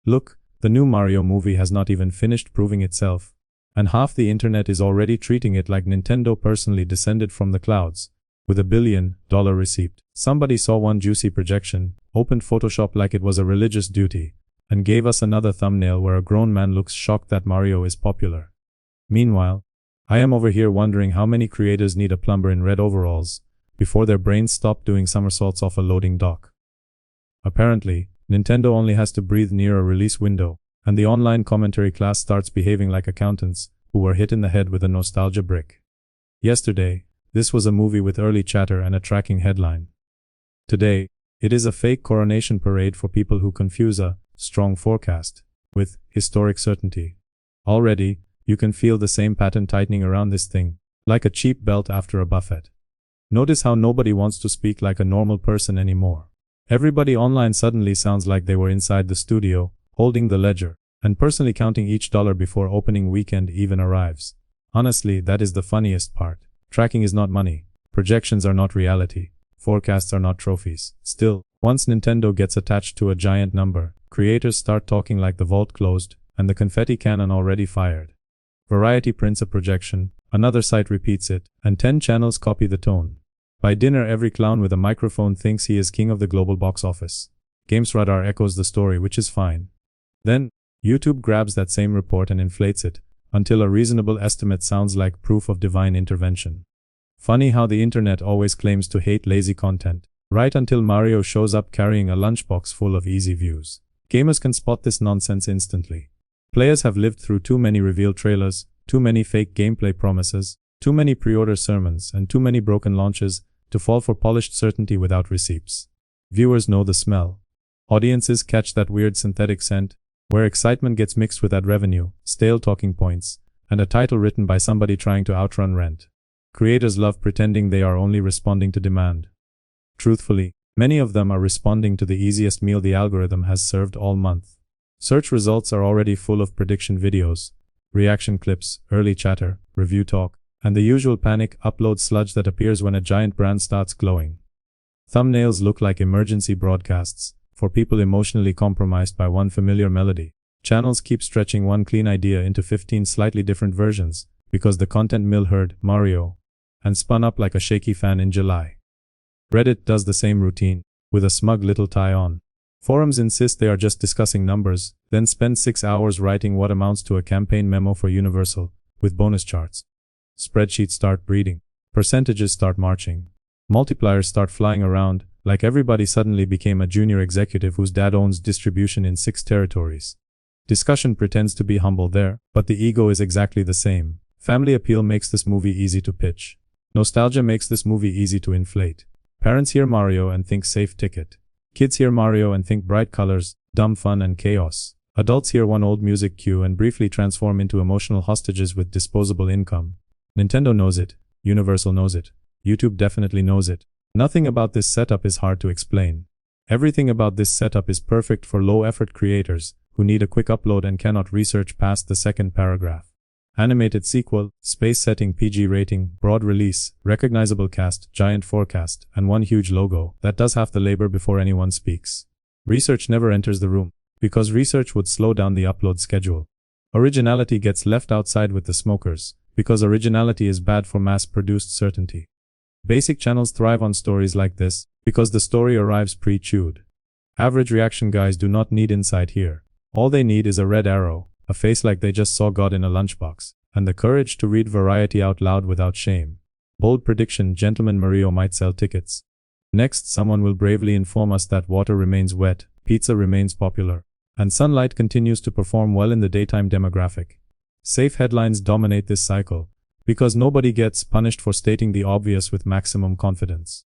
Look, the new Mario movie has not even finished proving itself. And half the internet is already treating it like Nintendo personally descended from the clouds, with $1 billion receipt. Somebody saw one juicy projection, opened Photoshop like it was a religious duty, and gave us another thumbnail where a grown man looks shocked that Mario is popular. Meanwhile, I am over here wondering how many creators need a plumber in red overalls before their brains stop doing somersaults off a loading dock. Apparently, Nintendo only has to breathe near a release window, and the online commentary class starts behaving like accountants who were hit in the head with a nostalgia brick. Yesterday, this was a movie with early chatter and a tracking headline. Today, it is a fake coronation parade for people who confuse a strong forecast with historic certainty. Already, you can feel the same pattern tightening around this thing, like a cheap belt after a buffet. Notice how nobody wants to speak like a normal person anymore. Everybody online suddenly sounds like they were inside the studio, holding the ledger, and personally counting each dollar before opening weekend even arrives. Honestly, that is the funniest part. Tracking is not money. Projections are not reality. Forecasts are not trophies. Still, once Nintendo gets attached to a giant number, creators start talking like the vault closed, and the confetti cannon already fired. Variety prints a projection, another site repeats it, and 10 channels copy the tone. By dinner, every clown with a microphone thinks he is king of the global box office. GamesRadar echoes the story, which is fine. Then, YouTube grabs that same report and inflates it, until a reasonable estimate sounds like proof of divine intervention. Funny how the internet always claims to hate lazy content, right until Mario shows up carrying a lunchbox full of easy views. Gamers can spot this nonsense instantly. Players have lived through too many reveal trailers, too many fake gameplay promises, too many pre-order sermons, and too many broken launches to fall for polished certainty without receipts. Viewers know the smell. Audiences catch that weird synthetic scent, where excitement gets mixed with ad revenue, stale talking points, and a title written by somebody trying to outrun rent. Creators love pretending they are only responding to demand. Truthfully, many of them are responding to the easiest meal the algorithm has served all month. Search results are already full of prediction videos, reaction clips, early chatter, review talk, and the usual panic upload sludge that appears when a giant brand starts glowing. Thumbnails look like emergency broadcasts for people emotionally compromised by one familiar melody. Channels keep stretching one clean idea into 15 slightly different versions because the content mill heard Mario and spun up like a shaky fan in July. Reddit does the same routine, with a smug little tie on. Forums insist they are just discussing numbers, then spend 6 hours writing what amounts to a campaign memo for Universal, with bonus charts. Spreadsheets start breeding. Percentages start marching. Multipliers start flying around, like everybody suddenly became a junior executive whose dad owns distribution in 6 territories. Discussion pretends to be humble there, but the ego is exactly the same. Family appeal makes this movie easy to pitch. Nostalgia makes this movie easy to inflate. Parents hear Mario and think safe ticket. Kids hear Mario and think bright colors, dumb fun and chaos. Adults hear one old music cue and briefly transform into emotional hostages with disposable income. Nintendo knows it. Universal knows it. YouTube definitely knows it. Nothing about this setup is hard to explain. Everything about this setup is perfect for low-effort creators who need a quick upload and cannot research past the second paragraph. Animated sequel, space setting, PG rating, broad release, recognizable cast, giant forecast, and one huge logo that does half the labor before anyone speaks. Research never enters the room, because research would slow down the upload schedule. Originality gets left outside with the smokers, because originality is bad for mass-produced certainty. Basic channels thrive on stories like this, because the story arrives pre-chewed. Average reaction guys do not need insight here. All they need is a red arrow, a face like they just saw God in a lunchbox, and the courage to read variety out loud without shame. Bold prediction: Gentleman Mario might sell tickets. Next, someone will bravely inform us that water remains wet, pizza remains popular, and sunlight continues to perform well in the daytime demographic. Safe headlines dominate this cycle, because nobody gets punished for stating the obvious with maximum confidence.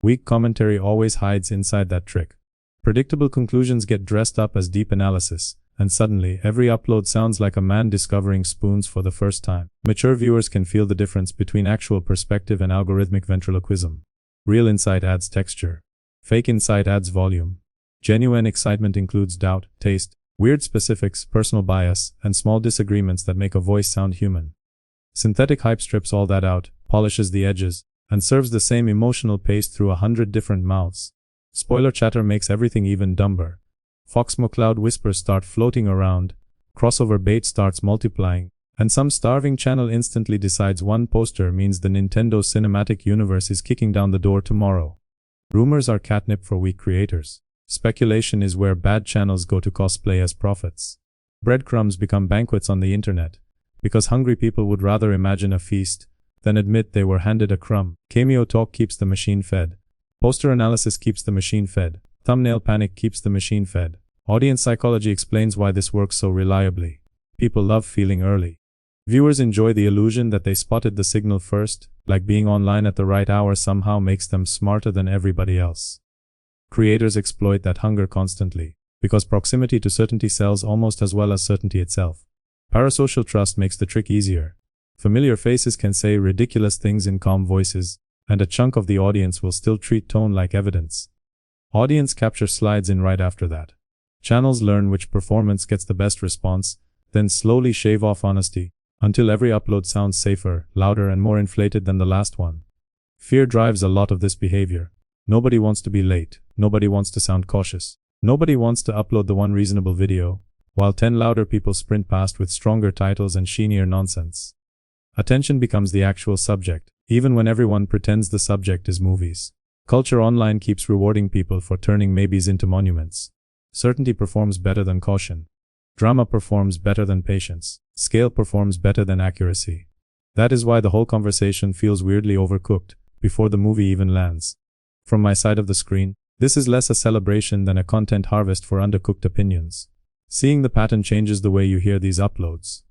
Weak commentary always hides inside that trick. Predictable conclusions get dressed up as deep analysis, and suddenly every upload sounds like a man discovering spoons for the first time. Mature viewers can feel the difference between actual perspective and algorithmic ventriloquism. Real insight adds texture. Fake insight adds volume. Genuine excitement includes doubt, taste, weird specifics, personal bias, and small disagreements that make a voice sound human. Synthetic hype strips all that out, polishes the edges, and serves the same emotional paste through 100 different mouths. Spoiler chatter makes everything even dumber. Foxmo cloud whispers start floating around, crossover bait starts multiplying, and some starving channel instantly decides one poster means the Nintendo cinematic universe is kicking down the door tomorrow. Rumors are catnip for weak creators. Speculation is where bad channels go to cosplay as prophets. Breadcrumbs become banquets on the internet, because hungry people would rather imagine a feast than admit they were handed a crumb. Cameo talk keeps the machine fed. Poster analysis keeps the machine fed. Thumbnail panic keeps the machine fed. Audience psychology explains why this works so reliably. People love feeling early. Viewers enjoy the illusion that they spotted the signal first, like being online at the right hour somehow makes them smarter than everybody else. Creators exploit that hunger constantly, because proximity to certainty sells almost as well as certainty itself. Parasocial trust makes the trick easier. Familiar faces can say ridiculous things in calm voices, and a chunk of the audience will still treat tone like evidence. Audience capture slides in right after that. Channels learn which performance gets the best response, then slowly shave off honesty, until every upload sounds safer, louder and more inflated than the last one. Fear drives a lot of this behavior. Nobody wants to be late, nobody wants to sound cautious, nobody wants to upload the one reasonable video, while 10 louder people sprint past with stronger titles and sheenier nonsense. Attention becomes the actual subject, even when everyone pretends the subject is movies. Culture online keeps rewarding people for turning maybes into monuments. Certainty performs better than caution. Drama performs better than patience. Scale performs better than accuracy. That is why the whole conversation feels weirdly overcooked before the movie even lands. From my side of the screen, this is less a celebration than a content harvest for undercooked opinions. Seeing the pattern changes the way you hear these uploads.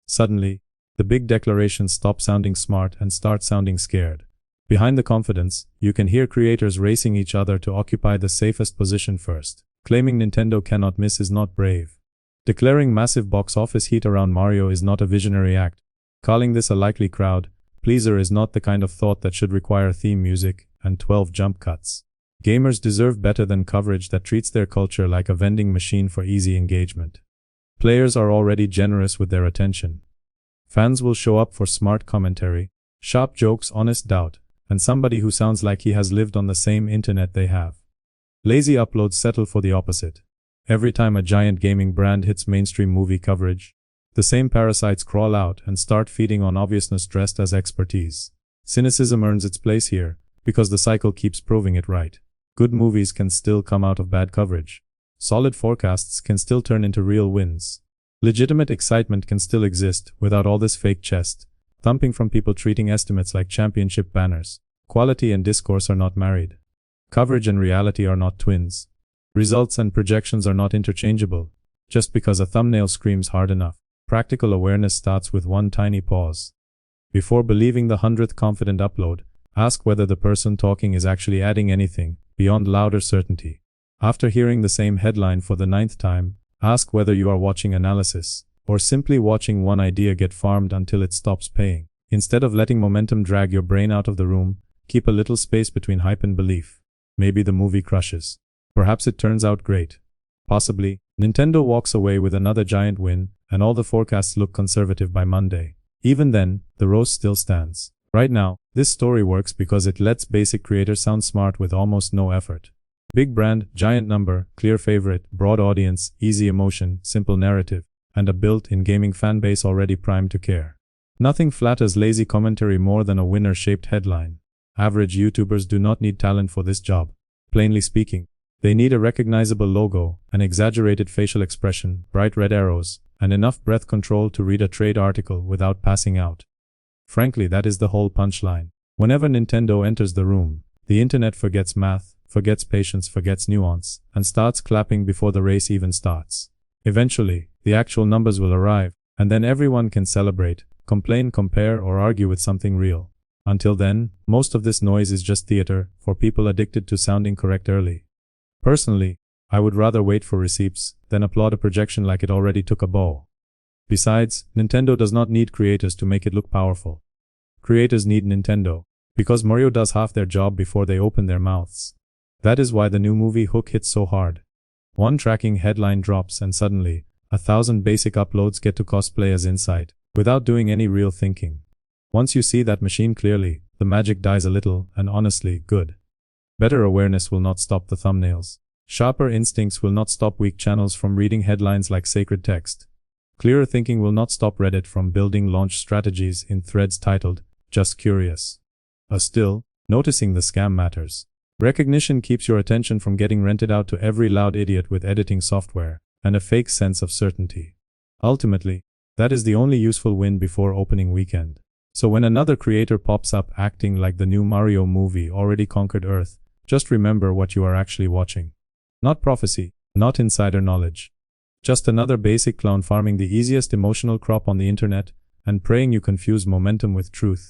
Suddenly, the big declarations stop sounding smart and start sounding scared. Behind the confidence, you can hear creators racing each other to occupy the safest position first. Claiming Nintendo cannot miss is not brave. Declaring massive box office heat around Mario is not a visionary act. Calling this a likely crowd pleaser is not the kind of thought that should require theme music and 12 jump cuts. Gamers deserve better than coverage that treats their culture like a vending machine for easy engagement. Players are already generous with their attention. Fans will show up for smart commentary, sharp jokes, honest doubt, and somebody who sounds like he has lived on the same internet they have. Lazy uploads settle for the opposite. Every time a giant gaming brand hits mainstream movie coverage, the same parasites crawl out and start feeding on obviousness dressed as expertise. Cynicism earns its place here, because the cycle keeps proving it right. Good movies can still come out of bad coverage. Solid forecasts can still turn into real wins. Legitimate excitement can still exist without all this fake chest thumping from people treating estimates like championship banners. Quality and discourse are not married. Coverage and reality are not twins. Results and projections are not interchangeable. Just because a thumbnail screams hard enough, practical awareness starts with one tiny pause. Before believing the 100th confident upload, ask whether the person talking is actually adding anything beyond louder certainty. After hearing the same headline for the 9th time, ask whether you are watching analysis, or simply watching one idea get farmed until it stops paying. Instead of letting momentum drag your brain out of the room, keep a little space between hype and belief. Maybe the movie crushes. Perhaps it turns out great. Possibly, Nintendo walks away with another giant win, and all the forecasts look conservative by Monday. Even then, the roast still stands. Right now, this story works because it lets basic creators sound smart with almost no effort. Big brand, giant number, clear favorite, broad audience, easy emotion, simple narrative, and a built-in gaming fanbase already primed to care. Nothing flatters lazy commentary more than a winner-shaped headline. Average YouTubers do not need talent for this job. Plainly speaking, they need a recognizable logo, an exaggerated facial expression, bright red arrows, and enough breath control to read a trade article without passing out. Frankly, that is the whole punchline. Whenever Nintendo enters the room, the internet forgets math, forgets patience, forgets nuance, and starts clapping before the race even starts. Eventually, the actual numbers will arrive, and then everyone can celebrate, complain, compare, or argue with something real. Until then, most of this noise is just theater for people addicted to sounding correct early. Personally, I would rather wait for receipts than applaud a projection like it already took a bow. Besides, Nintendo does not need creators to make it look powerful. Creators need Nintendo, because Mario does half their job before they open their mouths. That is why the new movie hook hits so hard. One tracking headline drops and suddenly, 1,000 basic uploads get to cosplay as insight, without doing any real thinking. Once you see that machine clearly, the magic dies a little, and honestly, good. Better awareness will not stop the thumbnails. Sharper instincts will not stop weak channels from reading headlines like sacred text. Clearer thinking will not stop Reddit from building launch strategies in threads titled, "Just Curious." Still, noticing the scam matters. Recognition keeps your attention from getting rented out to every loud idiot with editing software, and a fake sense of certainty. Ultimately, that is the only useful win before opening weekend. So when another creator pops up acting like the new Mario movie already conquered Earth, just remember what you are actually watching. Not prophecy, not insider knowledge. Just another basic clown farming the easiest emotional crop on the internet, and praying you confuse momentum with truth.